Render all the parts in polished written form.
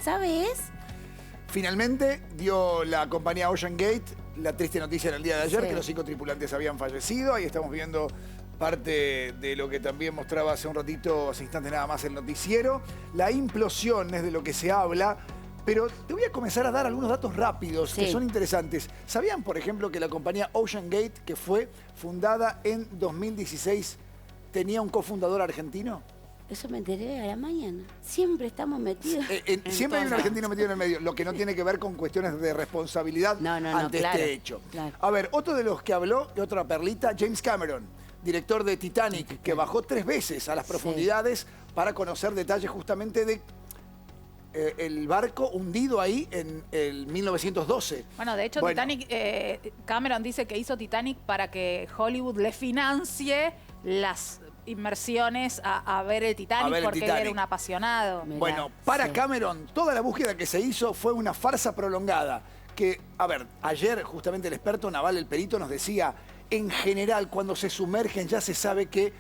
¿Sabes? Finalmente dio la compañía Ocean Gate la triste noticia en el día de ayer, Sí. que los 5 tripulantes habían fallecido. Ahí estamos viendo parte de lo que también mostraba hace un ratito, hace instantes nada más, el noticiero. La implosión es de lo que se habla, pero te voy a comenzar a dar algunos datos rápidos que son interesantes. ¿Sabían, por ejemplo, que la compañía Ocean Gate, que fue fundada en 2016, tenía un cofundador argentino? Eso me enteré a la mañana. Siempre estamos metidos. Siempre hay un argentino metido en el medio, lo que no tiene que ver con cuestiones de responsabilidad ante este hecho. Claro. A ver, otro de los que habló, y otra perlita, James Cameron, director de Titanic, que bajó 3 veces a las profundidades para conocer detalles justamente de el barco hundido ahí en el 1912. Bueno, de hecho, Titanic, Cameron dice que hizo Titanic para que Hollywood le financie las inmersiones a ver el Titanic, porque él era un apasionado. Mirá, bueno, para Cameron, toda la búsqueda que se hizo fue una farsa prolongada. Que, a ver, ayer justamente el experto naval, el perito, nos decía, en general, cuando se sumergen ya se sabe que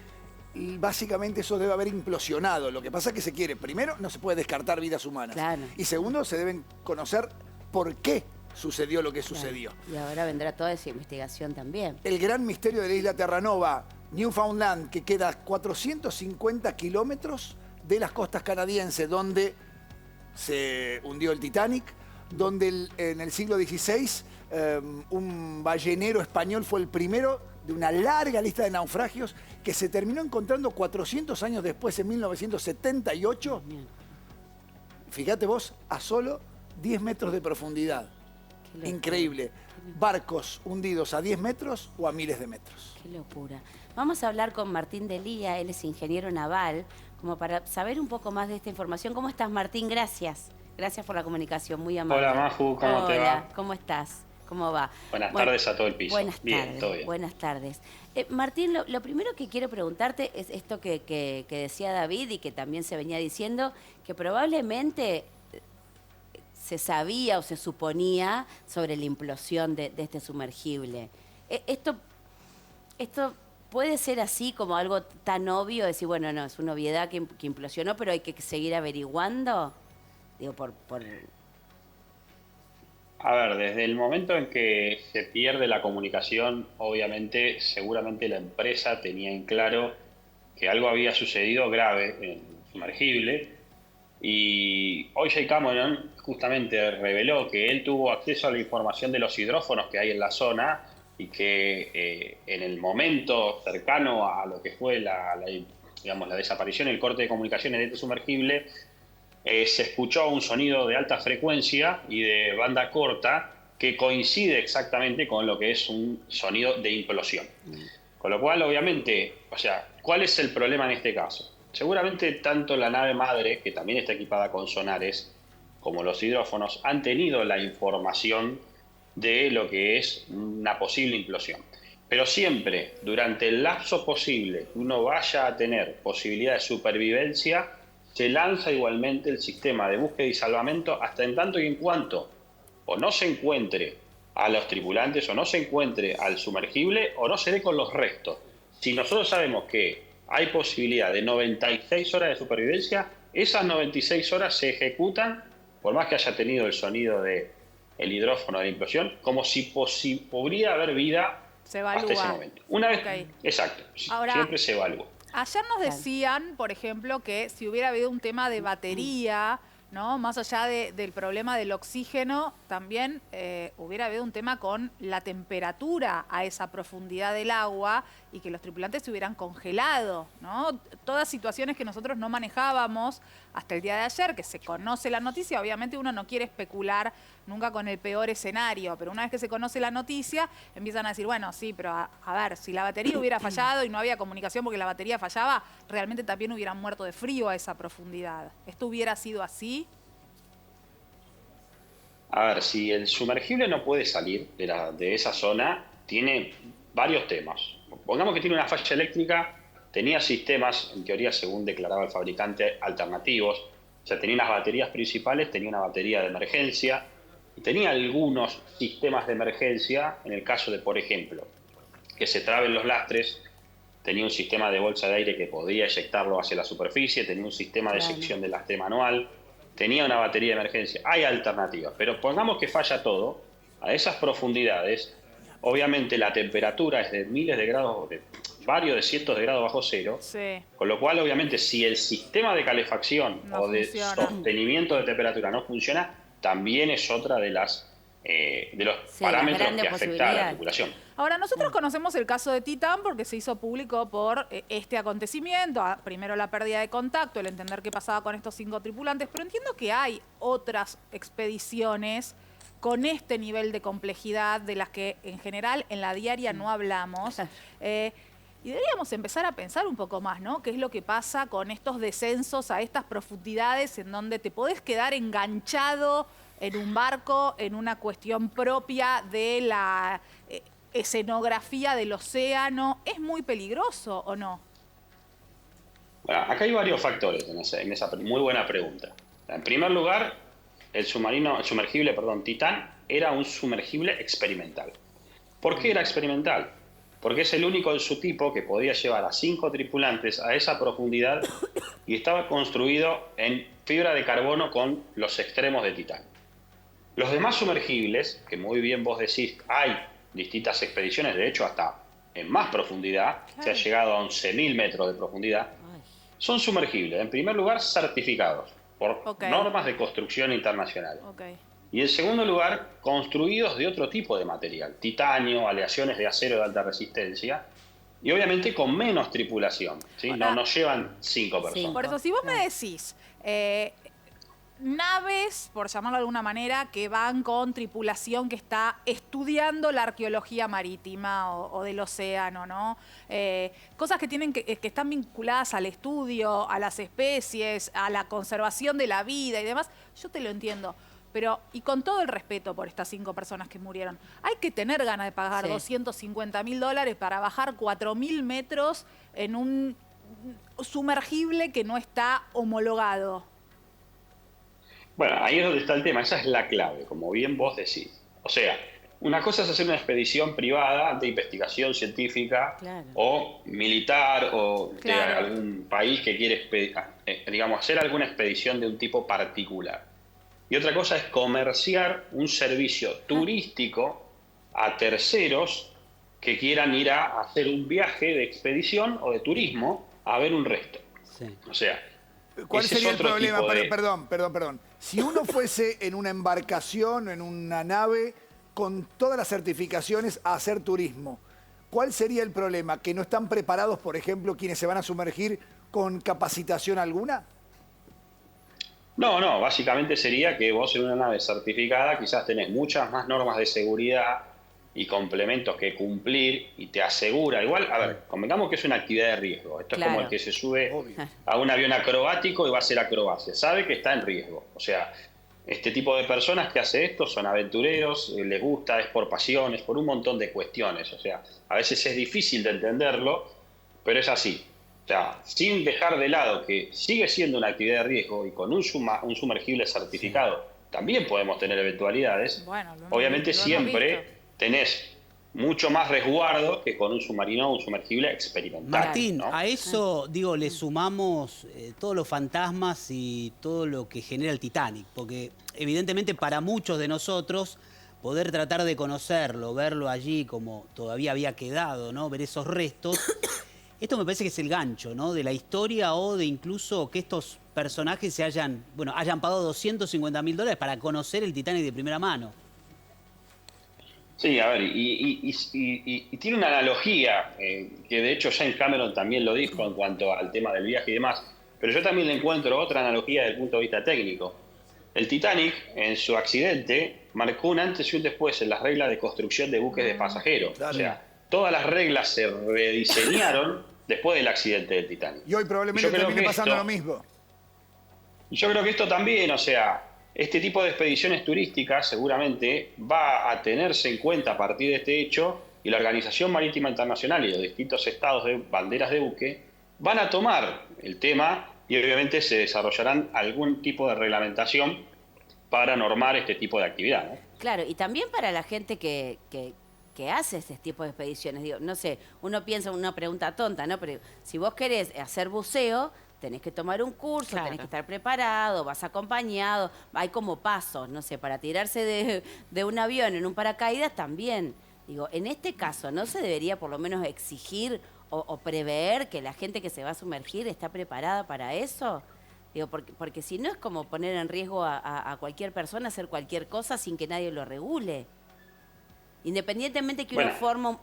básicamente eso debe haber implosionado. Lo que pasa es que se quiere, primero, no se puede descartar vidas humanas. Claro. Y segundo, se deben conocer por qué sucedió lo que sucedió. Y ahora vendrá toda esa investigación también. El gran misterio de la isla Terranova, Newfoundland, que queda a 450 kilómetros de las costas canadienses, donde se hundió el Titanic, donde en el siglo XVI un ballenero español fue el primero de una larga lista de naufragios que se terminó encontrando 400 años después, en 1978. Fíjate vos, a solo 10 metros de profundidad. Increíble. Barcos hundidos a 10 metros o a miles de metros. Qué locura. Vamos a hablar con Martín Delía, él es ingeniero naval, como para saber un poco más de esta información. ¿Cómo estás, Martín? Gracias. Gracias por la comunicación, muy amable. Hola, Maju, ¿cómo te va? Hola, ¿cómo estás? ¿Cómo va? Buenas tardes a todo el piso. Buenas bien, tardes, todo bien. Buenas tardes. Martín, lo primero que quiero preguntarte es esto que decía David y que también se venía diciendo, que probablemente se sabía o se suponía sobre la implosión de este sumergible. Esto puede ser así como algo tan obvio, decir, bueno, no, es una obviedad que implosionó, pero hay que seguir averiguando. Digo, A ver, desde el momento en que se pierde la comunicación, obviamente, seguramente la empresa tenía en claro que algo había sucedido grave en el sumergible. Y O.J. Cameron justamente reveló que él tuvo acceso a la información de los hidrófonos que hay en la zona y que en el momento cercano a lo que fue la desaparición y el corte de comunicaciones de este sumergible, se escuchó un sonido de alta frecuencia y de banda corta que coincide exactamente con lo que es un sonido de implosión. Con lo cual, obviamente, o sea, ¿cuál es el problema en este caso? Seguramente tanto la nave madre, que también está equipada con sonares, como los hidrófonos, han tenido la información de lo que es una posible implosión. Pero siempre, durante el lapso posible que uno vaya a tener posibilidad de supervivencia, se lanza igualmente el sistema de búsqueda y salvamento hasta en tanto y en cuanto o no se encuentre a los tripulantes o no se encuentre al sumergible o no se dé con los restos. Si nosotros sabemos que hay posibilidad de 96 horas de supervivencia, esas 96 horas se ejecutan, por más que haya tenido el sonido del hidrófono de la implosión, como si podría haber vida hasta ese momento. Una vez, exacto, ahora, siempre se evalúa. Ayer nos decían, por ejemplo, que si hubiera habido un tema de batería, ¿no? Más allá del problema del oxígeno, también hubiera habido un tema con la temperatura a esa profundidad del agua y que los tripulantes se hubieran congelado, ¿no? Todas situaciones que nosotros no manejábamos hasta el día de ayer, que se conoce la noticia. Obviamente uno no quiere especular nunca con el peor escenario, pero una vez que se conoce la noticia, empiezan a decir, bueno, sí, pero a ver, si la batería hubiera fallado y no había comunicación porque la batería fallaba, realmente también hubieran muerto de frío a esa profundidad. ¿Esto hubiera sido así? A ver, si el sumergible no puede salir de esa zona, tiene varios temas. Pongamos que tiene una falla eléctrica, tenía sistemas, en teoría, según declaraba el fabricante, alternativos. O sea, tenía las baterías principales, tenía una batería de emergencia, y tenía algunos sistemas de emergencia en el caso de, por ejemplo, que se traben los lastres. Tenía un sistema de bolsa de aire que podía eyectarlo hacia la superficie, tenía un sistema de eyección de lastre manual, tenía una batería de emergencia. Hay alternativas, pero pongamos que falla todo, a esas profundidades, obviamente la temperatura es de miles de grados, de varios de cientos de grados bajo cero, Sí. con lo cual obviamente si el sistema de calefacción No o de funciona. sostenimiento de temperatura no funciona, también es otra de las de los Sí, las parámetros grandes que afecta a la posibilidades. tripulación. Ahora, nosotros conocemos el caso de Titán porque se hizo público por este acontecimiento. Primero la pérdida de contacto, el entender qué pasaba con estos 5 tripulantes, pero entiendo que hay otras expediciones con este nivel de complejidad de las que en general en la diaria no hablamos. Y deberíamos empezar a pensar un poco más, ¿no? ¿Qué es lo que pasa con estos descensos a estas profundidades en donde te podés quedar enganchado en un barco, en una cuestión propia de la escenografía del océano? ¿Es muy peligroso o no? Bueno, acá hay varios factores en esa muy buena pregunta. En primer lugar, el sumergible, Titán, era un sumergible experimental. ¿Por qué era experimental? Porque es el único de su tipo que podía llevar a 5 tripulantes a esa profundidad y estaba construido en fibra de carbono con los extremos de titanio. Los demás sumergibles, que muy bien vos decís, hay distintas expediciones, de hecho hasta en más profundidad, se ha llegado a 11.000 metros de profundidad, son sumergibles, en primer lugar certificados por normas de construcción internacional. Y en segundo lugar, construidos de otro tipo de material, titanio, aleaciones de acero de alta resistencia, y obviamente con menos tripulación, ¿sí? No nos llevan 5 personas. Por eso, si vos me decís naves, por llamarlo de alguna manera, que van con tripulación que está estudiando la arqueología marítima o del océano, ¿no? Cosas que tienen que están vinculadas al estudio, a las especies, a la conservación de la vida y demás, yo te lo entiendo. Pero, y con todo el respeto por estas 5 personas que murieron, hay que tener ganas de pagar $250.000 para bajar 4.000 metros en un sumergible que no está homologado. Bueno, ahí es donde está el tema, esa es la clave, como bien vos decís. O sea, una cosa es hacer una expedición privada de investigación científica o militar o de algún país que quiere, digamos, hacer alguna expedición de un tipo particular. Y otra cosa es comerciar un servicio turístico a terceros que quieran ir a hacer un viaje de expedición o de turismo a ver un resto. Sí. O sea, ¿cuál sería el problema? Perdón. Si uno fuese en una embarcación o en una nave con todas las certificaciones a hacer turismo, ¿cuál sería el problema? ¿Que no están preparados, por ejemplo, quienes se van a sumergir con capacitación alguna? No, básicamente sería que vos en una nave certificada quizás tenés muchas más normas de seguridad y complementos que cumplir y te asegura. Igual, a ver, convengamos que es una actividad de riesgo. Esto es como el que se sube a un avión acrobático y va a hacer acrobacia. Sabe que está en riesgo. O sea, este tipo de personas que hace esto son aventureros, les gusta, es por pasión, es por un montón de cuestiones. O sea, a veces es difícil de entenderlo, pero es así. O sea, sin dejar de lado que sigue siendo una actividad de riesgo y con un sumergible certificado también podemos tener eventualidades. Bueno, obviamente siempre tenés mucho más resguardo que con un submarino o un sumergible experimental. Martín, ¿no? a eso, digo, le sumamos todos los fantasmas y todo lo que genera el Titanic, porque evidentemente para muchos de nosotros poder tratar de conocerlo, verlo allí como todavía había quedado, ¿no? Ver esos restos, esto me parece que es el gancho, ¿no? De la historia o de incluso que estos personajes hayan pagado $250.000 para conocer el Titanic de primera mano. Sí, a ver, y tiene una analogía, que de hecho James Cameron también lo dijo en cuanto al tema del viaje y demás, pero yo también le encuentro otra analogía desde el punto de vista técnico. El Titanic, en su accidente, marcó un antes y un después en las reglas de construcción de buques de pasajeros. Claro. O sea, todas las reglas se rediseñaron después del accidente del Titanic. Y hoy probablemente termine pasando lo mismo. Yo creo que esto también, o sea, este tipo de expediciones turísticas seguramente va a tenerse en cuenta a partir de este hecho y la Organización Marítima Internacional y los distintos estados de banderas de buque van a tomar el tema y obviamente se desarrollarán algún tipo de reglamentación para normar este tipo de actividad, ¿no? Claro, y también para la gente que hace este tipo de expediciones. Digo, no sé, uno piensa una pregunta tonta, ¿no? Pero si vos querés hacer buceo, tenés que tomar un curso, Claro. tenés que estar preparado, vas acompañado, hay como pasos, no sé, para tirarse de un avión en un paracaídas también. Digo, en este caso, ¿no se debería por lo menos exigir o prever que la gente que se va a sumergir está preparada para eso? Digo, porque si no es como poner en riesgo a cualquier persona hacer cualquier cosa sin que nadie lo regule. Independientemente que uno Bueno.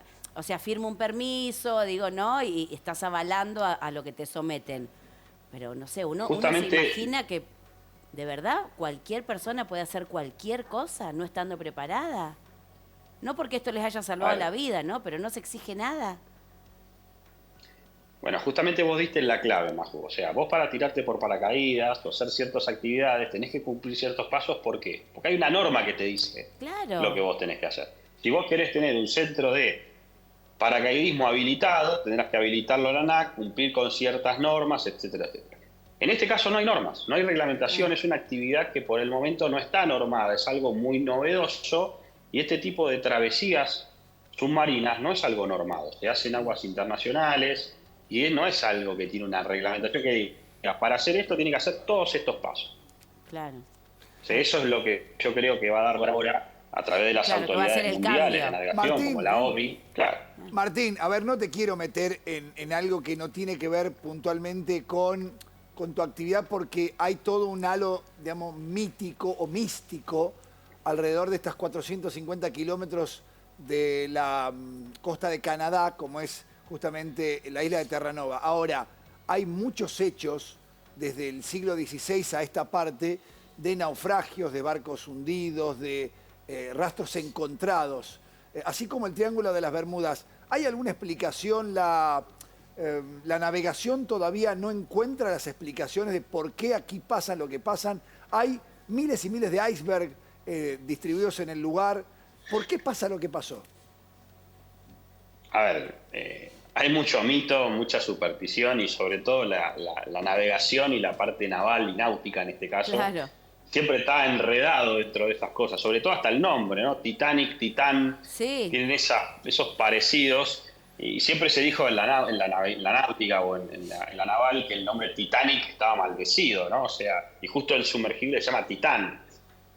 firma un permiso, digo, ¿no? Y estás avalando a lo que te someten. Pero no sé, uno se Justamente, imagina que de verdad cualquier persona puede hacer cualquier cosa no estando preparada. No porque esto les haya salvado Vale. la vida, ¿no? Pero no se exige nada. Bueno, justamente vos diste la clave, Maju. O sea, vos para tirarte por paracaídas o hacer ciertas actividades tenés que cumplir ciertos pasos. ¿Por qué? Porque hay una norma que te dice Claro. lo que vos tenés que hacer. Si vos querés tener un centro de paracaidismo habilitado, tendrás que habilitarlo a la ANAC, cumplir con ciertas normas, etcétera, etcétera. En este caso no hay normas, no hay reglamentación, es una actividad que por el momento no está normada, es algo muy novedoso y este tipo de travesías submarinas no es algo normado, se hace en aguas internacionales y no es algo que tiene una reglamentación que diga, para hacer esto tiene que hacer todos estos pasos. Claro. O sea, eso es lo que yo creo que va a dar por ahora a través de las Claro, que va a ser autoridades el mundiales de cambio. navegación, Martín, como la OMI. Claro. Martín, a ver, no te quiero meter en algo que no tiene que ver puntualmente con tu actividad porque hay todo un halo, digamos, mítico o místico alrededor de estas 450 kilómetros de la costa de Canadá, como es justamente la isla de Terranova. Ahora, hay muchos hechos desde el siglo XVI a esta parte de naufragios, de barcos hundidos, de rastros encontrados, así como el Triángulo de las Bermudas. ¿Hay alguna explicación? La navegación todavía no encuentra las explicaciones de por qué aquí pasan lo que pasan. Hay miles y miles de iceberg distribuidos en el lugar. ¿Por qué pasa lo que pasó? A ver, hay mucho mito, mucha superstición y sobre todo la navegación y la parte naval y náutica en este caso. Claro. Siempre está enredado dentro de estas cosas, sobre todo hasta el nombre, ¿no? Titanic, Titán, Sí. tienen esos parecidos. Y siempre se dijo en la náutica o en la naval que el nombre Titanic estaba maldecido, ¿no? O sea, y justo el sumergible se llama Titán.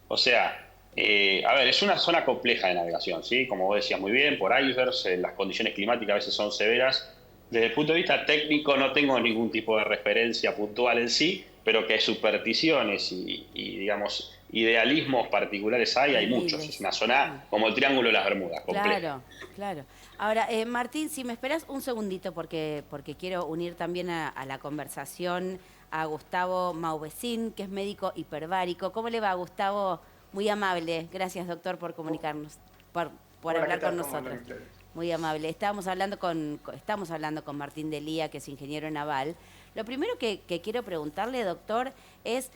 O sea, a ver, es una zona compleja de navegación, ¿sí? Como vos decías muy bien, por icebergs, las condiciones climáticas a veces son severas. Desde el punto de vista técnico no tengo ningún tipo de referencia puntual en sí, pero que supersticiones y digamos, idealismos particulares hay muchos. Es una zona como el Triángulo de las Bermudas, compleja. Claro, claro. Ahora, Martín, si me esperas un segundito, porque quiero unir también a la conversación a Gustavo Mauvecin, que es médico hiperbárico. ¿Cómo le va, Gustavo? Muy amable. Gracias, doctor, por comunicarnos, por Hola, hablar ¿qué tal? con ¿Cómo andan nosotros. ustedes? Muy amable. Estamos hablando con Martín Delía, que es ingeniero naval. Lo primero que quiero preguntarle, doctor, es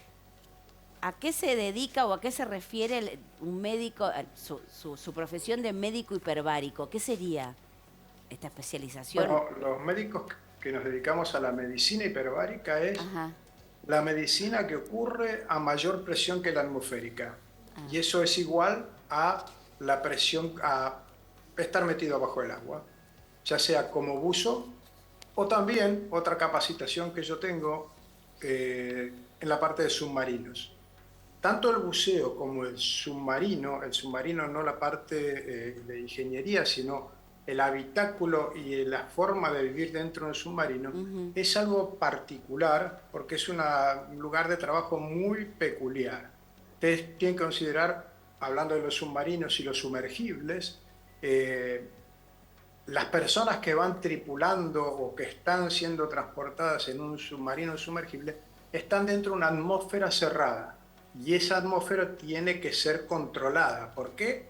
¿a qué se dedica o a qué se refiere un médico, su profesión de médico hiperbárico? ¿Qué sería esta especialización? Bueno, los médicos que nos dedicamos a la medicina hiperbárica es Ajá. la medicina que ocurre a mayor presión que la atmosférica. Ah. Y eso es igual a la presión, a estar metido bajo el agua, ya sea como buzo o también otra capacitación que yo tengo en la parte de submarinos. Tanto el buceo como el submarino no la parte de ingeniería, sino el habitáculo y la forma de vivir dentro de un submarino, es algo particular porque es un lugar de trabajo muy peculiar. Ustedes tienen que considerar, hablando de los submarinos y los sumergibles, las personas que van tripulando o que están siendo transportadas en un submarino sumergible están dentro de una atmósfera cerrada. Y esa atmósfera tiene que ser controlada. ¿Por qué?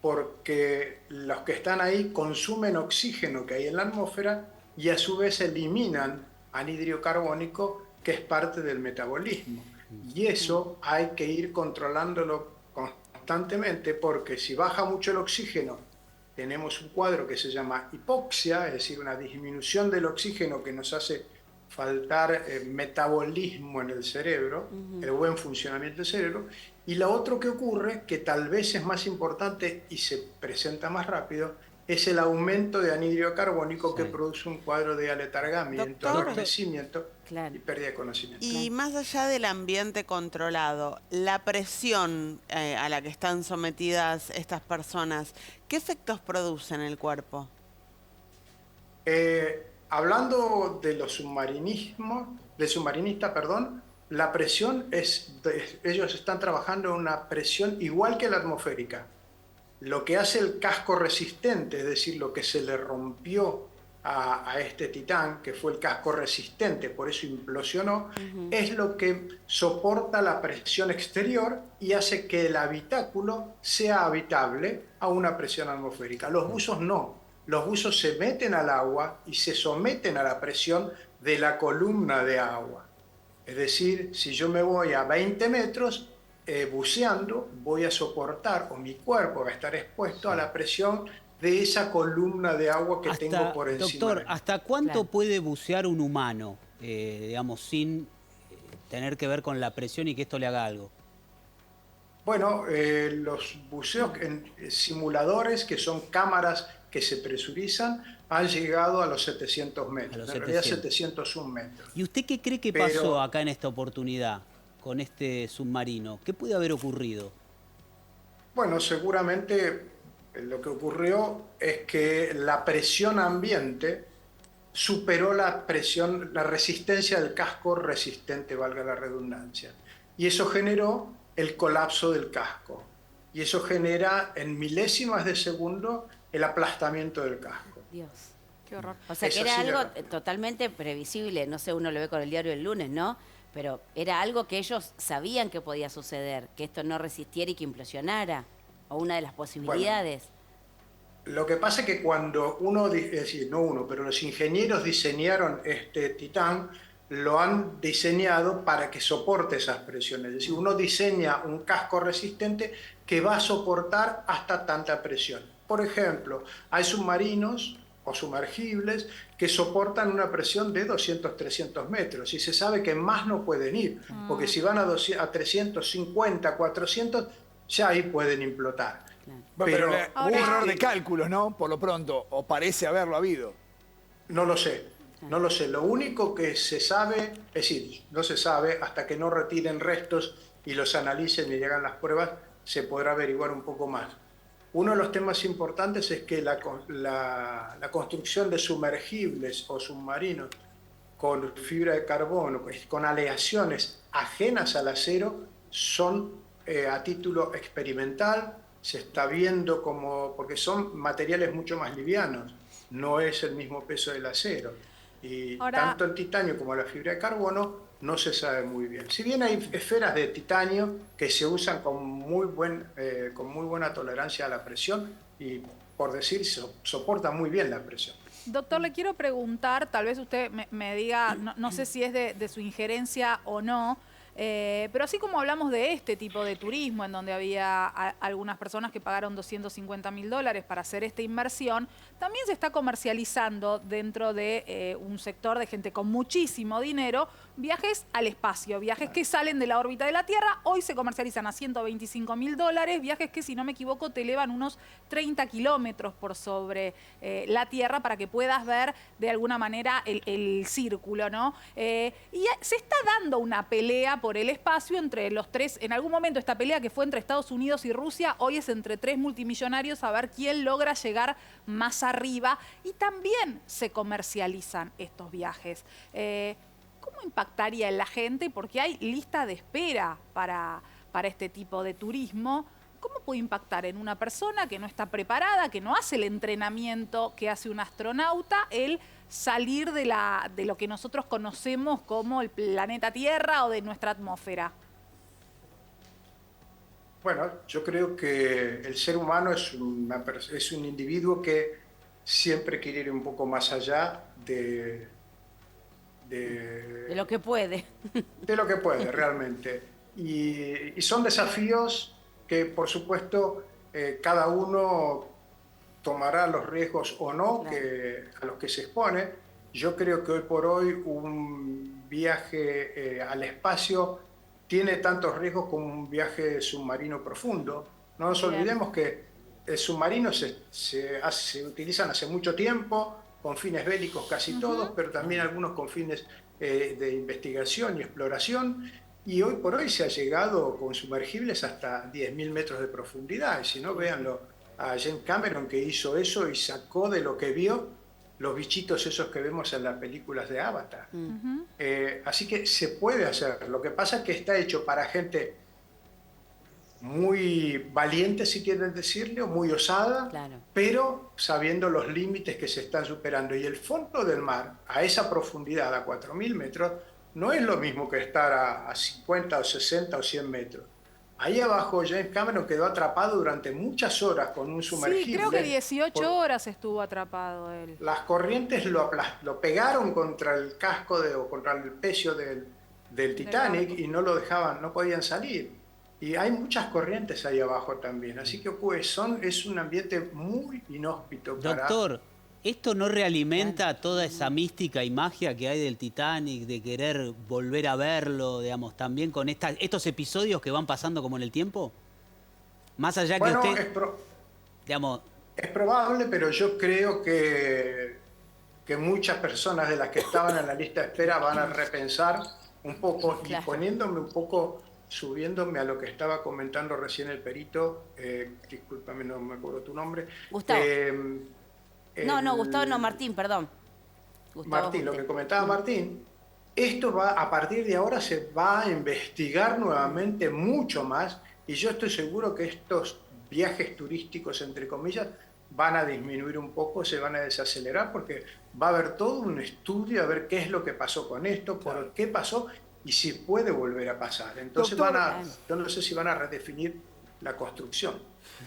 Porque los que están ahí consumen oxígeno que hay en la atmósfera y a su vez eliminan anhídrido carbónico, que es parte del metabolismo. Y eso hay que ir controlándolo constantemente, porque si baja mucho el oxígeno, tenemos un cuadro que se llama hipoxia, es decir, una disminución del oxígeno que nos hace faltar metabolismo en el cerebro, el buen funcionamiento del cerebro. Y lo otro que ocurre, que tal vez es más importante y se presenta más rápido, es el aumento de anhídrido carbónico que Sí. produce un cuadro de aletargamiento, Doctor. adormecimiento Claro. y pérdida de conocimiento. Y más allá del ambiente controlado, la presión a la que están sometidas estas personas, ¿qué efectos produce en el cuerpo? Hablando de los submarinista, perdón, la presión ellos están trabajando en una presión igual que la atmosférica. Lo que hace el casco resistente, es decir, lo que se le rompió a este Titán, que fue el casco resistente, por eso implosionó, es lo que soporta la presión exterior y hace que el habitáculo sea habitable a una presión atmosférica. Los buzos no. Los buzos se meten al agua y se someten a la presión de la columna de agua. Es decir, si yo me voy a 20 metros buceando, voy a soportar, o mi cuerpo va a estar expuesto a la presión de esa columna de agua que tengo por encima. Doctor, de mí. ¿hasta cuánto Claro. puede bucear un humano, digamos, sin tener que ver con la presión y que esto le haga algo? Bueno, los buceos en simuladores, que son cámaras que se presurizan, han llegado a los 700 metros. A los En realidad 700. 701 metros. ¿Y usted qué cree que Pero- pasó acá en esta oportunidad con este submarino? ¿Qué puede haber ocurrido? Bueno, seguramente lo que ocurrió es que la presión ambiente superó la presión, la resistencia del casco resistente, valga la redundancia. Y eso generó el colapso del casco. Y eso genera en milésimas de segundo el aplastamiento del casco. Dios. Qué horror. O sea, que Eso era sí algo era. totalmente previsible. No sé, uno lo ve con el diario el lunes, ¿no? Pero era algo que ellos sabían que podía suceder, que esto no resistiera y que implosionara. O una de las posibilidades. Lo que pasa es que cuando es decir, no uno, pero los ingenieros diseñaron este Titán, lo han diseñado para que soporte esas presiones. Es decir, uno diseña un casco resistente que va a soportar hasta tanta presión. Por ejemplo, hay submarinos o sumergibles que soportan una presión de 200, 300 metros y se sabe que más no pueden ir, porque si van a 350, 400, ya ahí pueden implotar. Bueno, pero Pero- hubo un error de cálculos, ¿no? Por lo pronto, o parece haberlo habido. No lo sé, no lo sé. Lo único que se sabe, es decir, no se sabe hasta que no retiren restos y los analicen y llegan las pruebas, se podrá averiguar un poco más. Uno de los temas importantes es que la construcción de sumergibles o submarinos con fibra de carbono, con aleaciones ajenas al acero, son a título experimental. Se está viendo porque son materiales mucho más livianos, no es el mismo peso del acero. Y Ahora- tanto el titanio como la fibra de carbono no se sabe muy bien. Si bien hay esferas de titanio que se usan con muy buena tolerancia a la presión y, por decir, soportan muy bien la presión. Doctor, le quiero preguntar, tal vez usted me diga, no sé si es de su injerencia o no, pero así como hablamos de este tipo de turismo, en donde había algunas personas que pagaron $250.000 para hacer esta inversión, también se está comercializando dentro de un sector de gente con muchísimo dinero viajes al espacio, viajes que salen de la órbita de la Tierra. Hoy se comercializan a $125.000, viajes que, si no me equivoco, te elevan unos 30 kilómetros por sobre la Tierra para que puedas ver de alguna manera el círculo, ¿no? Y se está dando una pelea por el espacio entre los tres. En algún momento esta pelea, que fue entre Estados Unidos y Rusia, hoy es entre tres multimillonarios a ver quién logra llegar más arriba, y también se comercializan estos viajes. ¿Cómo impactaría en la gente? Porque hay lista de espera para este tipo de turismo. ¿Cómo puede impactar en una persona que no está preparada, que no hace el entrenamiento que hace un astronauta, el salir de lo que nosotros conocemos como el planeta Tierra o de nuestra atmósfera? Bueno, yo creo que el ser humano es un individuo que siempre quiere ir un poco más allá de De lo que puede. de lo que puede realmente. Y son desafíos que, por supuesto, cada uno tomará los riesgos o no Claro. a los que se expone. Yo creo que hoy por hoy un viaje al espacio tiene tantos riesgos como un viaje submarino profundo. No nos Bien. olvidemos que submarinos se utilizan hace mucho tiempo, con fines bélicos casi todos, pero también algunos con fines de investigación y exploración. Y hoy por hoy se ha llegado con sumergibles hasta 10.000 metros de profundidad. Y si no, véanlo a James Cameron, que hizo eso y sacó de lo que vio los bichitos esos que vemos en las películas de Avatar. Así que se puede hacer. Lo que pasa es que está hecho para gente muy valiente, si quieren decirle, o muy osada, Claro. pero sabiendo los límites que se están superando. Y el fondo del mar, a esa profundidad, a 4.000 metros, no es lo mismo que estar a 50 o 60 o 100 metros. Ahí abajo James Cameron quedó atrapado durante muchas horas con un sumergible. Sí, creo que 18 por- horas estuvo atrapado él. Las corrientes lo pegaron contra el casco o contra el pecio del Titanic barco. y no lo dejaban, no podían salir. Y hay muchas corrientes ahí abajo también. Así que es un ambiente muy inhóspito para... Doctor, ¿esto no realimenta toda esa mística y magia que hay del Titanic, de querer volver a verlo, digamos, también con estos episodios que van pasando como en el tiempo? Más allá Bueno, que usted, digamos, es probable, pero yo creo que muchas personas de las que estaban en la lista de espera van a repensar un poco y Claro. poniéndome un poco, subiéndome a lo que estaba comentando recién el perito, discúlpame, no me acuerdo tu nombre. Gustavo. No, Gustavo no, el- Martín, perdón. Gustavo Martín, lo Gute. que comentaba Martín, esto a partir de ahora se va a investigar nuevamente mucho más y yo estoy seguro que estos viajes turísticos, entre comillas, van a disminuir un poco, se van a desacelerar porque va a haber todo un estudio a ver qué es lo que pasó con esto, por qué pasó y si puede volver a pasar. Entonces Doctor, yo no sé si van a redefinir la construcción.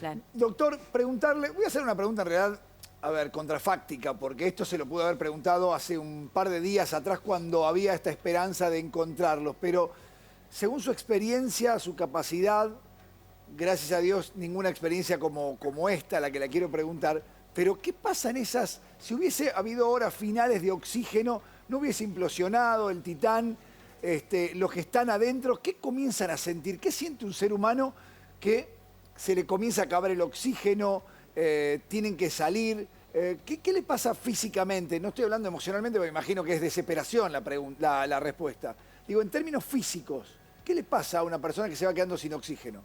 Claro. Doctor, preguntarle, voy a hacer una pregunta en realidad, a ver, contrafáctica, porque esto se lo pude haber preguntado hace un par de días atrás cuando había esta esperanza de encontrarlos, pero según su experiencia, su capacidad, gracias a Dios, ninguna experiencia como esta, la que la quiero preguntar, pero ¿qué pasa en esas, si hubiese habido horas finales de oxígeno, no hubiese implosionado el Titán, los que están adentro, ¿qué comienzan a sentir? ¿Qué siente un ser humano que se le comienza a acabar el oxígeno, tienen que salir? ¿Qué le pasa físicamente? No estoy hablando emocionalmente, porque me imagino que es desesperación la respuesta. Digo, en términos físicos, ¿qué le pasa a una persona que se va quedando sin oxígeno?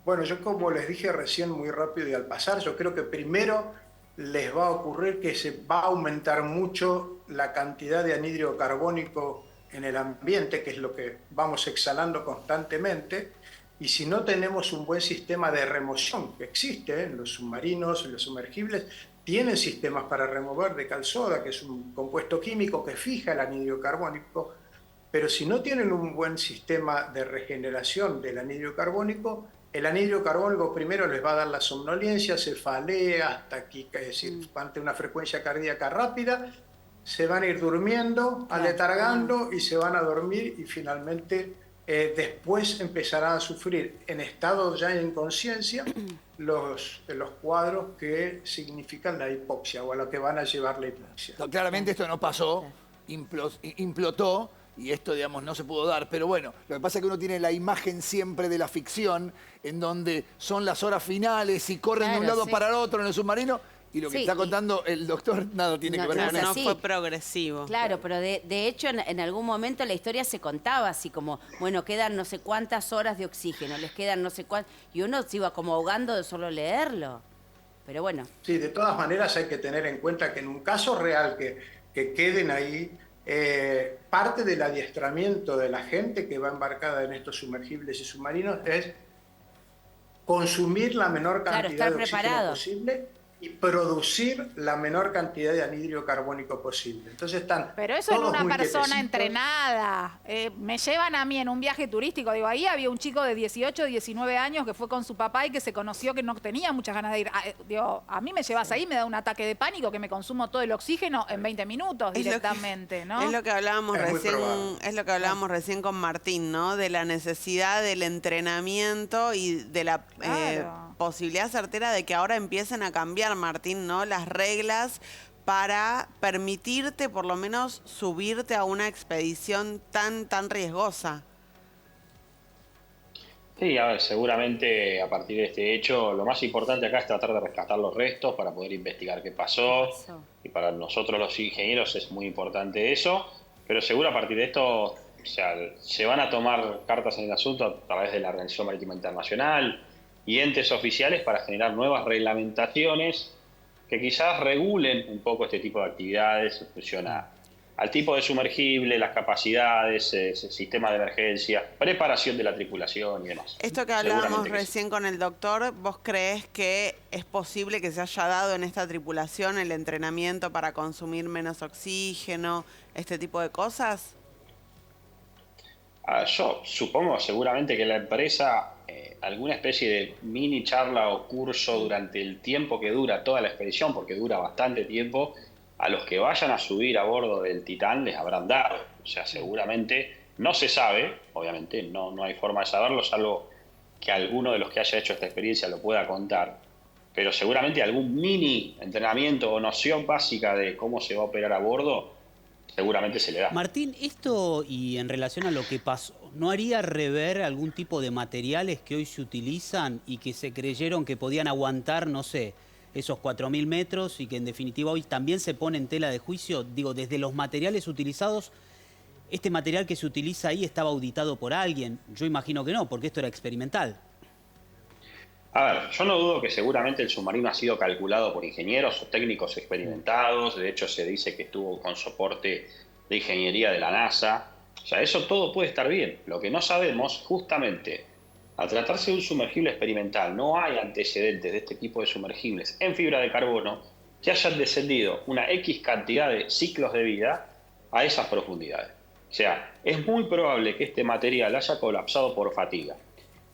Bueno, yo como les dije recién muy rápido y al pasar, yo creo que primero les va a ocurrir que se va a aumentar mucho la cantidad de anhídrido carbónico en el ambiente, que es lo que vamos exhalando constantemente, y si no tenemos un buen sistema de remoción que existe en los submarinos, en los sumergibles, tienen sistemas para remover de cal soda, que es un compuesto químico que fija el anhídrido carbónico, pero si no tienen un buen sistema de regeneración del anhídrido carbónico, el anhídrido carbónico primero les va a dar la somnolencia, cefalea, hasta aquí, es decir, ante una frecuencia cardíaca rápida, se van a ir durmiendo, aletargando y se van a dormir y finalmente después empezarán a sufrir en estado ya de inconsciencia los cuadros que significan la hipoxia o a lo que van a llevar la hipoxia. No, claramente esto no pasó, implotó, y esto, digamos, no se pudo dar. Pero bueno, lo que pasa es que uno tiene la imagen siempre de la ficción, en donde son las horas finales y corren de un Claro, lado sí. para el otro en el submarino, y lo que Sí, está y- contando el doctor nada tiene No, que ver no con es eso. No así. fue progresivo. Claro, pero de hecho en algún momento la historia se contaba así como, bueno, quedan no sé cuántas horas de oxígeno, les quedan no sé cuántas, y uno se iba como ahogando de solo leerlo. Pero bueno, Sí, de todas maneras hay que tener en cuenta que en un caso real que queden ahí, parte del adiestramiento de la gente que va embarcada en estos sumergibles y submarinos es consumir la menor Claro, cantidad estar de oxígeno preparado. posible y producir la menor cantidad de anhídrido carbónico posible. Entonces están Pero eso en todos una muy persona quietecitos. entrenada. Me llevan a mí en un viaje turístico. Digo, ahí había un chico de 18, 19 años que fue con su papá y que se conoció que no tenía muchas ganas de ir. Digo, a mí me llevas ahí, me da un ataque de pánico que me consumo todo el oxígeno en 20 minutos Es lo que- directamente, ¿no? Es lo que hablábamos Es muy recién, probable. es lo que hablábamos recién con Martín, ¿no? De la necesidad del entrenamiento y de la Claro. posibilidad certera de que ahora empiecen a cambiar, Martín, ¿no? Las reglas para permitirte por lo menos subirte a una expedición tan riesgosa. Sí, a ver, seguramente a partir de este hecho, lo más importante acá es tratar de rescatar los restos para poder investigar qué pasó. Y para nosotros los ingenieros es muy importante eso, pero seguro a partir de esto, o sea, se van a tomar cartas en el asunto a través de la Organización Marítima Internacional y entes oficiales para generar nuevas reglamentaciones que quizás regulen un poco este tipo de actividades en función al tipo de sumergible, las capacidades, sistema de emergencia, preparación de la tripulación y demás. Esto que hablábamos Seguramente que sí. recién con el doctor, ¿vos creés que es posible que se haya dado en esta tripulación el entrenamiento para consumir menos oxígeno, este tipo de cosas? Yo supongo seguramente que la empresa, alguna especie de mini charla o curso durante el tiempo que dura toda la expedición, porque dura bastante tiempo, a los que vayan a subir a bordo del Titán les habrán dado. O sea, seguramente no se sabe, obviamente no hay forma de saberlo, salvo que alguno de los que haya hecho esta experiencia lo pueda contar, pero seguramente algún mini entrenamiento o noción básica de cómo se va a operar a bordo, seguramente se le da. Martín, esto y en relación a lo que pasó, ¿no haría rever algún tipo de materiales que hoy se utilizan y que se creyeron que podían aguantar, no sé, esos 4.000 metros y que en definitiva hoy también se pone en tela de juicio? Digo, desde los materiales utilizados, ¿este material que se utiliza ahí estaba auditado por alguien? Yo imagino que no, porque esto era experimental. A ver, yo no dudo que seguramente el submarino ha sido calculado por ingenieros o técnicos experimentados. De hecho, se dice que estuvo con soporte de ingeniería de la NASA. O sea, eso todo puede estar bien. Lo que no sabemos, justamente, al tratarse de un sumergible experimental, no hay antecedentes de este tipo de sumergibles en fibra de carbono que hayan descendido una X cantidad de ciclos de vida a esas profundidades. O sea, es muy probable que este material haya colapsado por fatiga.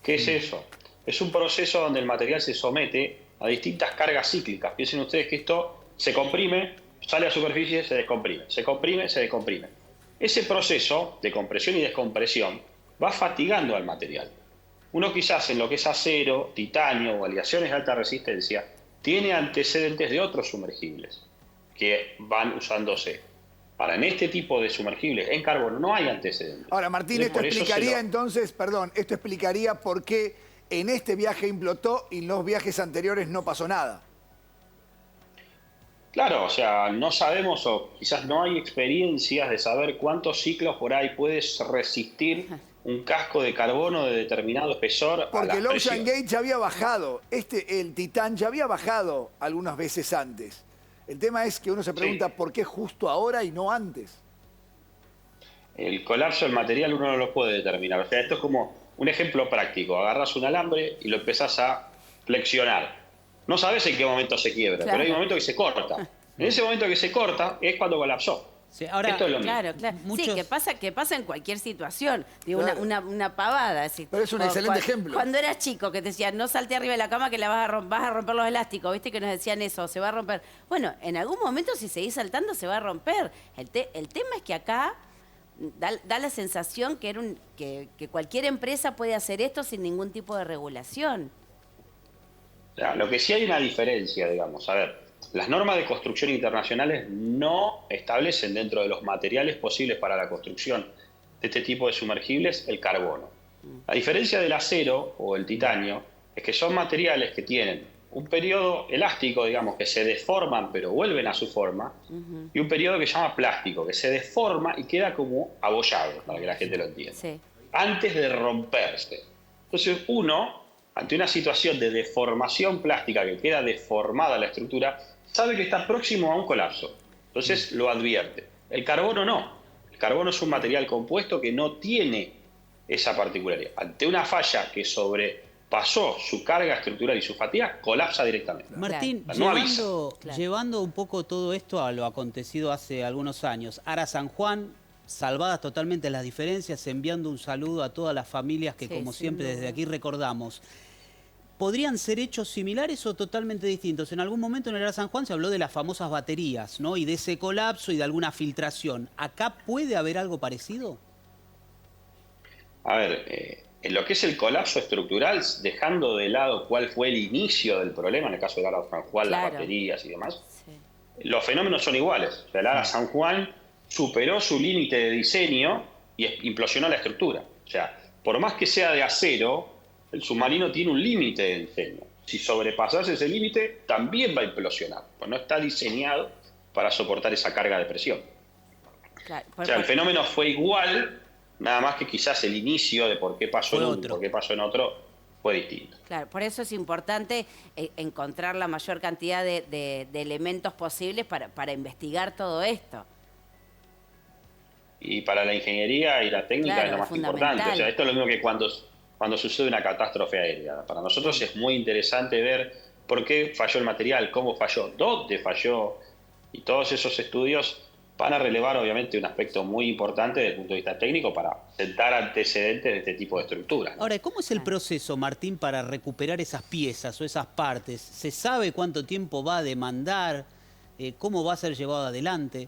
¿Qué es eso? Es un proceso donde el material se somete a distintas cargas cíclicas. Piensen ustedes que esto se comprime, sale a superficie, se descomprime, se comprime, se descomprime. Ese proceso de compresión y descompresión va fatigando al material. Uno quizás en lo que es acero, titanio o aleaciones de alta resistencia tiene antecedentes de otros sumergibles que van usándose. Para en este tipo de sumergibles en carbono no hay antecedentes. Ahora, Martín, esto explicaría entonces, perdón, esto explicaría por qué en este viaje implotó y en los viajes anteriores no pasó nada. Claro, o sea, no sabemos o quizás no hay experiencias de saber cuántos ciclos por ahí puedes resistir un casco de carbono de determinado espesor. Porque el Ocean Gate ya había bajado, el Titán ya había bajado algunas veces antes. El tema es que uno se pregunta por qué justo ahora y no antes. El colapso del material uno no lo puede determinar. O sea, esto es como un ejemplo práctico. Agarras un alambre y lo empezás a flexionar. No sabes en qué momento se quiebra, pero hay un momento que se corta. En ese momento que se corta es cuando colapsó. Sí, ahora, esto es lo mismo. Claro. Muchos... Sí, que pasa en cualquier situación. Digo, Claro. una pavada. Es decir, Pero es un excelente ejemplo. Cuando eras chico, que te decían, no salte arriba de la cama que vas a romper los elásticos. ¿Viste que nos decían eso? Se va a romper. Bueno, en algún momento si seguís saltando se va a romper. El tema es que acá da la sensación que cualquier empresa puede hacer esto sin ningún tipo de regulación. O sea, lo que sí hay una diferencia, digamos. A ver, las normas de construcción internacionales no establecen dentro de los materiales posibles para la construcción de este tipo de sumergibles el carbono. La diferencia del acero o el titanio es que son materiales que tienen un periodo elástico, digamos, que se deforman pero vuelven a su forma, y un periodo que se llama plástico, que se deforma y queda como abollado, para que la gente lo entienda, antes de romperse. Entonces uno, ante una situación de deformación plástica que queda deformada la estructura, sabe que está próximo a un colapso. Entonces lo advierte. El carbono no. El carbono es un material compuesto que no tiene esa particularidad. Ante una falla que sobrepasó su carga estructural y su fatiga, colapsa directamente. Martín, No llevando un poco todo esto a lo acontecido hace algunos años, Ara San Juan, salvadas totalmente las diferencias, enviando un saludo a todas las familias que, como siempre, desde aquí recordamos. ¿Podrían ser hechos similares o totalmente distintos? En algún momento en el Ara San Juan se habló de las famosas baterías, ¿no? Y de ese colapso y de alguna filtración. ¿Acá puede haber algo parecido? A ver, en lo que es el colapso estructural, dejando de lado cuál fue el inicio del problema, en el caso del Ara San Juan, las baterías y demás, los fenómenos son iguales. O sea, el Ara San Juan superó su límite de diseño y implosionó la estructura. O sea, por más que sea de acero, el submarino tiene un límite de diseño. Si sobrepasas ese límite, también va a implosionar, pues no está diseñado para soportar esa carga de presión. Claro, O sea, el fenómeno fue igual, nada más que quizás el inicio de por qué pasó Fue en uno y otro. por qué pasó en otro fue distinto. claro, por eso es importante encontrar la mayor cantidad de elementos posibles para investigar todo esto. Y para la ingeniería y la técnica Claro, es lo es más fundamental. importante. O sea, esto es lo mismo que cuando sucede una catástrofe aérea. Para nosotros es muy interesante ver por qué falló el material, cómo falló, dónde falló. Y todos esos estudios van a relevar, obviamente, un aspecto muy importante desde el punto de vista técnico para sentar antecedentes de este tipo de estructuras, ¿no? Ahora, ¿cómo es el proceso, Martín, para recuperar esas piezas o esas partes? ¿Se sabe cuánto tiempo va a demandar? ¿Cómo va a ser llevado adelante?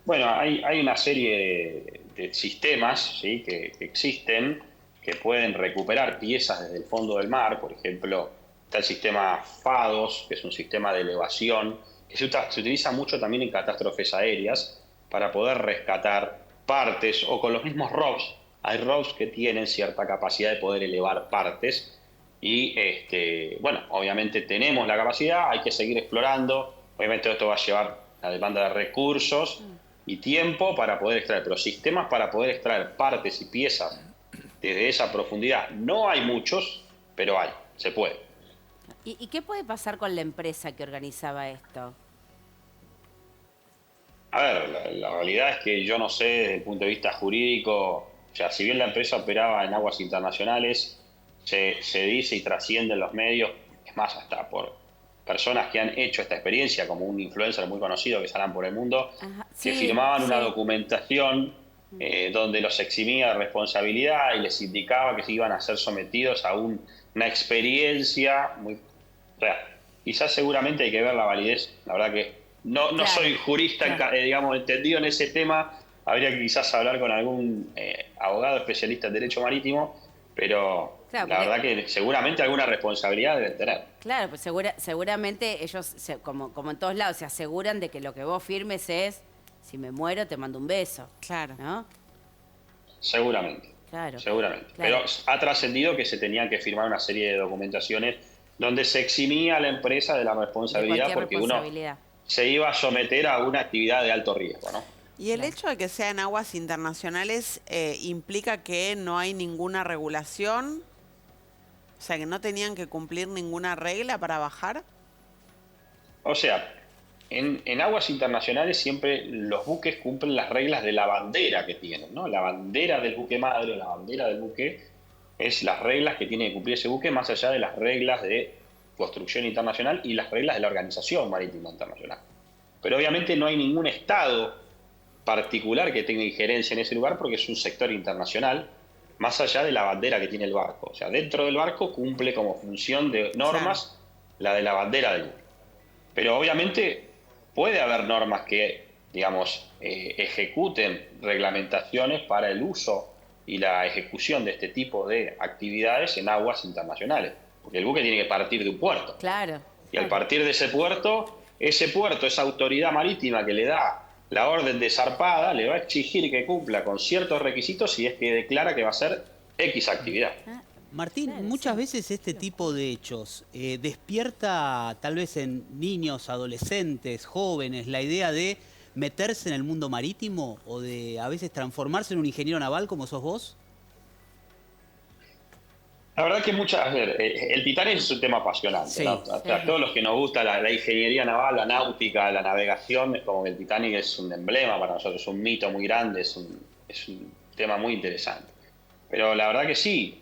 Bueno, hay una serie de sistemas, ¿sí?, que existen, que pueden recuperar piezas desde el fondo del mar. Por ejemplo, está el sistema FADOS, que es un sistema de elevación, que se utiliza mucho también en catástrofes aéreas para poder rescatar partes, o con los mismos ROVs. Hay ROVs que tienen cierta capacidad de poder elevar partes y, bueno, obviamente tenemos la capacidad, hay que seguir explorando. Obviamente esto va a llevar la demanda de recursos y tiempo para poder extraer, pero sistemas para poder extraer partes y piezas desde esa profundidad no hay muchos, pero hay, se puede. ¿Y qué puede pasar con la empresa que organizaba esto? A ver, la realidad es que yo no sé desde el punto de vista jurídico, o sea, si bien la empresa operaba en aguas internacionales, se dice y trasciende en los medios, es más, hasta por personas que han hecho esta experiencia, como un influencer muy conocido que salen por el mundo, Ajá, que sí, firmaban una sí. documentación donde los eximía de responsabilidad y les indicaba que se iban a ser sometidos a una experiencia muy... O sea, quizás seguramente hay que ver la validez. La verdad que no Claro, soy jurista, claro. digamos, entendido en ese tema. Habría que quizás hablar con algún abogado especialista en derecho marítimo, pero Claro, la porque- verdad que seguramente alguna responsabilidad deben tener. Claro, pues seguramente ellos, como en todos lados, se aseguran de que lo que vos firmes es, si me muero, te mando un beso. Claro. ¿No? Seguramente. Claro. Seguramente. Claro. Pero ha trascendido que se tenían que firmar una serie de documentaciones donde se eximía a la empresa de la responsabilidad De porque cualquier uno responsabilidad. se iba a someter a una actividad de alto riesgo, ¿no? Y el Claro. hecho de que sea en aguas internacionales implica que no hay ninguna regulación, o sea, que no tenían que cumplir ninguna regla para bajar. O sea, en aguas internacionales siempre los buques cumplen las reglas de la bandera que tienen, ¿no? La bandera del buque madre, la bandera del buque, es las reglas que tiene que cumplir ese buque más allá de las reglas de construcción internacional y las reglas de la Organización Marítima Internacional. Pero obviamente no hay ningún estado particular que tenga injerencia en ese lugar porque es un sector internacional, más allá de la bandera que tiene el barco. O sea, dentro del barco cumple como función de normas la de la bandera del buque. Pero obviamente puede haber normas que, digamos, ejecuten reglamentaciones para el uso y la ejecución de este tipo de actividades en aguas internacionales. Porque el buque tiene que partir de un puerto. Claro. Y al partir de ese puerto, esa autoridad marítima que le da la orden de zarpada, le va a exigir que cumpla con ciertos requisitos si es que declara que va a hacer X actividad. Martín, Claro, muchas sí. veces este tipo de hechos despierta tal vez en niños, adolescentes, jóvenes, la idea de meterse en el mundo marítimo o de a veces transformarse en un ingeniero naval como sos vos. La verdad que a ver, el Titanic es un tema apasionante, Sí, ¿no? A todos los que nos gusta la ingeniería naval, la náutica, la navegación, es como que el Titanic es un emblema para nosotros, es un mito muy grande, es un tema muy interesante. Pero la verdad que sí,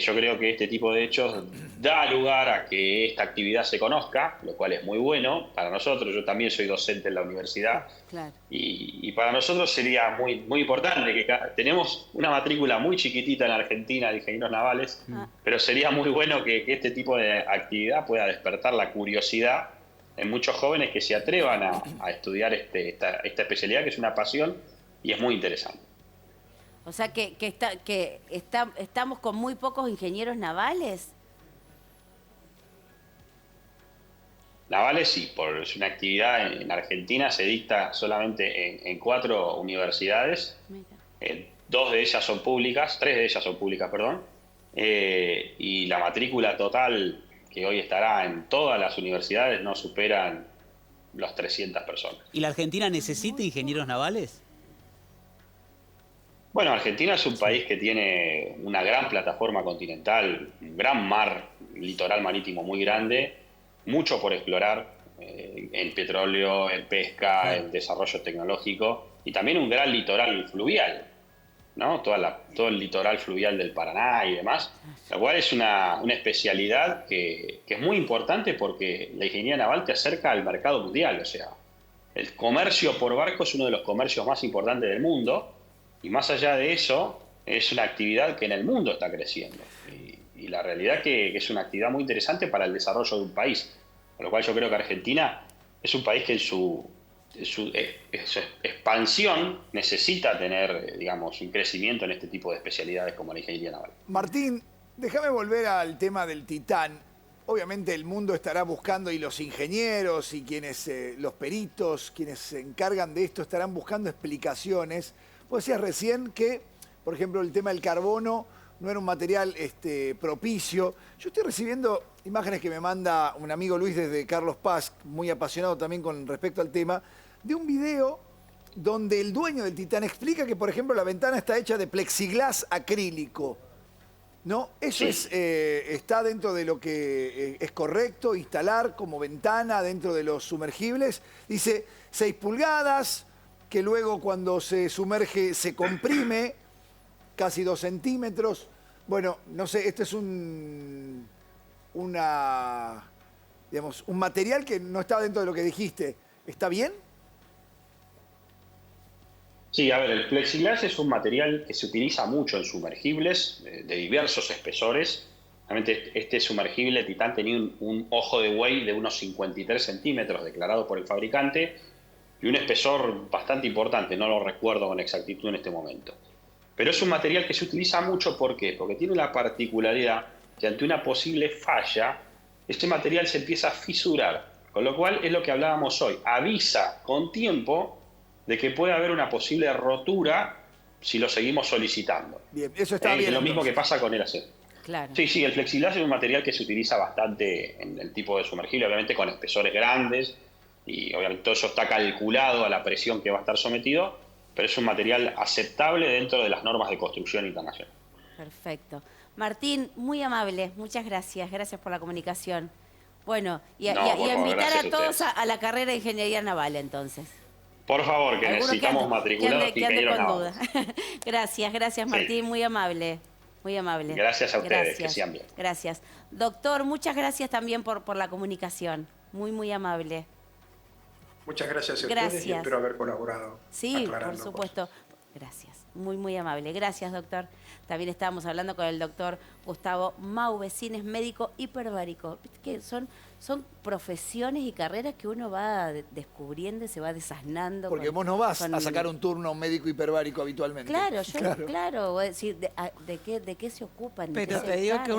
yo creo que este tipo de hechos da lugar a que esta actividad se conozca, lo cual es muy bueno para nosotros. Yo también soy docente en la universidad. Claro. Y para nosotros sería muy, muy importante que tenemos una matrícula muy chiquitita en Argentina de ingenieros navales, pero sería muy bueno que este tipo de actividad pueda despertar la curiosidad en muchos jóvenes que se atrevan a estudiar esta especialidad, que es una pasión y es muy interesante. O sea estamos con muy pocos ingenieros navales. Navales sí, es una actividad en Argentina, se dicta solamente en 4 universidades, Mira. 3 de ellas son públicas, perdón, y la matrícula total que hoy estará en todas las universidades no superan las 300 personas. ¿Y la Argentina necesita ingenieros navales? Bueno, Argentina es un país que tiene una gran plataforma continental, un gran mar, litoral marítimo muy grande, mucho por explorar en petróleo, en pesca, en desarrollo tecnológico, y también un gran litoral fluvial, ¿no? Todo el litoral fluvial del Paraná y demás, lo cual es una especialidad que es muy importante porque la ingeniería naval te acerca al mercado mundial. O sea, el comercio por barco es uno de los comercios más importantes del mundo, y más allá de eso, es una actividad que en el mundo está creciendo. Y la realidad que es una actividad muy interesante para el desarrollo de un país. Con lo cual yo creo que Argentina es un país que en su expansión necesita tener, digamos, un crecimiento en este tipo de especialidades como la ingeniería naval. Martín, déjame volver al tema del Titán. Obviamente el mundo estará buscando, y los ingenieros y quienes, los peritos, quienes se encargan de esto, estarán buscando explicaciones. Vos decías recién que, por ejemplo, el tema del carbono no era un material propicio. Yo estoy recibiendo imágenes que me manda un amigo Luis desde Carlos Paz, muy apasionado también con respecto al tema, de un video donde el dueño del Titán explica que, por ejemplo, la ventana está hecha de plexiglas acrílico. ¿No? Eso Sí. está dentro de lo que es correcto instalar como ventana dentro de los sumergibles. Dice 6 pulgadas, que luego cuando se sumerge se comprime casi 2 centímetros. Bueno, no sé, esto es un material que no estaba dentro de lo que dijiste. ¿Está bien? Sí, a ver, el plexiglas es un material que se utiliza mucho en sumergibles de diversos espesores. Realmente este sumergible Titán tenía un ojo de buey de unos 53 centímetros declarado por el fabricante y un espesor bastante importante, no lo recuerdo con exactitud en este momento. Pero es un material que se utiliza mucho, ¿por qué? Porque tiene la particularidad que ante una posible falla, este material se empieza a fisurar, con lo cual es lo que hablábamos hoy, avisa con tiempo de que puede haber una posible rotura si lo seguimos solicitando. Bien, eso está bien. Es lo mismo entonces. que pasa con el acero. Claro. Sí, el plexiglas es un material que se utiliza bastante en el tipo de sumergible, obviamente con espesores grandes, y obviamente todo eso está calculado a la presión que va a estar sometido, pero es un material aceptable dentro de las normas de construcción internacional. Perfecto. Martín, muy amable, muchas gracias. Gracias por la comunicación. Bueno, y a No, por favor, invitar gracias a a todos ustedes. a la carrera de Ingeniería Naval, entonces. Por favor, que Alguno necesitamos matriculados que ande ingenieros con navales. duda. Gracias Martín, muy amable. Muy amable. Gracias a ustedes, que sigan bien. Gracias. Doctor, muchas gracias también por la comunicación. Muy amable. Muchas gracias a ustedes y Gracias. espero haber colaborado. Sí, por aclarando supuesto. Gracias. Muy amable. Gracias, doctor. También estábamos hablando con el doctor Gustavo Mauvecín, es médico hiperbárico. Viste que son profesiones y carreras que uno va descubriendo y se va desasnando. Porque vos no vas a sacar un turno médico hiperbárico habitualmente. Claro, claro. Voy a decir, ¿de qué se ocupan? ¿De Pero qué te se digo que encargan?